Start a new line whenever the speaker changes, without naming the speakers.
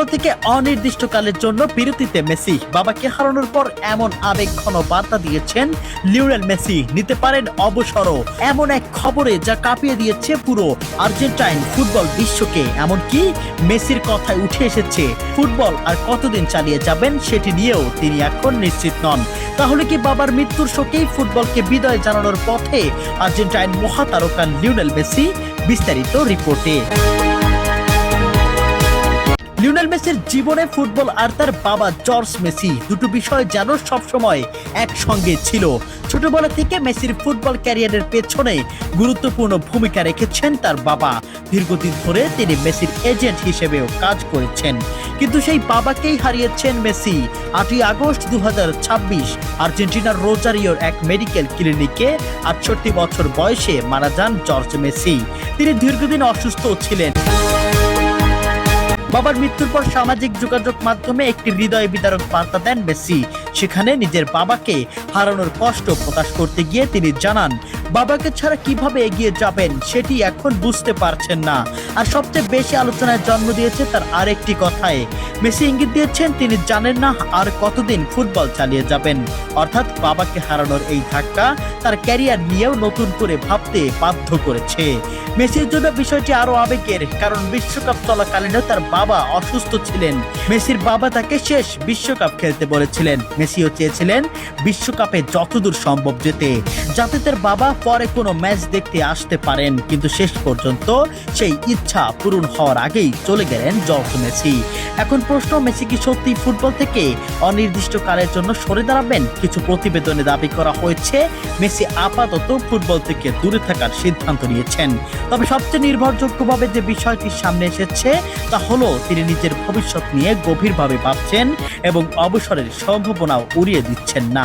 Football থেকে অনির্দিষ্টকালের জন্য বিরতিতে মেসি। বাবাকে হারানোর পর এমন আবেগঘন বার্তা দিয়েছেন লিওনেল মেসি, নিতে পারেন অবসরও। এমন এক খবরে যা কাঁপিয়ে দিয়েছে পুরো আর্জেন্টাইন ফুটবল বিশ্বকে। এমনকি মেসির কথায় উঠে এসেছে ফুটবল আর কতদিন চালিয়ে যাবেন সেটি নিয়েও তিনি এখন নিশ্চিত নন। তাহলে কি বাবার মৃত্যুর শোকেই ফুটবলকে বিদায় জানানোর পথে আর্জেন্টাইন মহাতারকা লিওনেল মেসি? বিস্তারিত রিপোর্টে। লিওনেল মেসির জীবনে ফুটবল আর তার বাবা জর্জ মেসি দুটো বিষয় যেন সবসময় একসঙ্গে ছিল। ছোটবেলা থেকে মেসির ফুটবল ক্যারিয়ারের পেছনে গুরুত্বপূর্ণ ভূমিকা রেখেছেন তার বাবা। দীর্ঘদিন ধরে তিনি মেসির এজেন্ট হিসেবেও কাজ করেছেন। কিন্তু সেই বাবাকেই হারিয়েছেন মেসি। 8ই আগস্ট 2026 আর্জেন্টিনার রোজারিওর এক মেডিকেল ক্লিনিকে 68 বছর বয়সে মারা যান জর্জ মেসি। তিনি দীর্ঘদিন অসুস্থ ছিলেন। বাবার মৃত্যুর পর সামাজিক যোগাযোগ মাধ্যমে একটি হৃদয় বিদারক বার্তা দেন মেসি। সেখানে নিজের বাবাকে হারানোর কষ্ট প্রকাশ করতে গিয়ে তিনি জানান, বাবাকে ছাড়া কিভাবে এগিয়ে যাবেন সেটি এখন বুঝতে পারছেন না। আর সবচেয়ে বেশি আলোচনায় জন্ম দিয়েছে তার আরেকটি কথায়। মেসি ইঙ্গিত দিয়েছেন তিনি জানেন না আর কতদিন ফুটবল চালিয়ে যাবেন। অর্থাৎ বাবাকে হারানোর এই ধাক্কা তার ক্যারিয়ার নিয়েও নতুন করে ভাবতে বাধ্য করেছে। মেসির জন্য বিষয়টি আরো আবেগের, কারণ বিশ্বকাপ চলাকালীনও তার বাবা অসুস্থ ছিলেন। মেসির বাবা তাকে শেষ বিশ্বকাপ খেলতে বলেছিলেন। মেসিও চেয়েছিলেন বিশ্বকাপে যতদূর সম্ভব যেতে, যাতে তার বাবা পরে কোনো ম্যাচ দেখতে আসতে পারেন। কিন্তু শেষ পর্যন্ত সেই ইচ্ছা পূরণ হওয়ার আগেই চলে গেলেন জর্জ মেসি। এখন প্রশ্ন, মেসি কি সত্যি ফুটবল থেকে অনির্দিষ্টকালের জন্য সরে দাঁড়াবেন? কিছু প্রতিবেদনে দাবি করা হয়েছে মেসি আপাতত ফুটবল থেকে দূরে থাকার সিদ্ধান্ত নিয়েছেন। তবে সবচেয়ে নির্ভরযোগ্যভাবে যে বিষয়টি সামনে এসেছে তা হলো তিনি নিজের ভবিষ্যৎ নিয়ে গভীরভাবে ভাবছেন এবং অবসরের সম্ভাবনাও উড়িয়ে দিচ্ছেন না।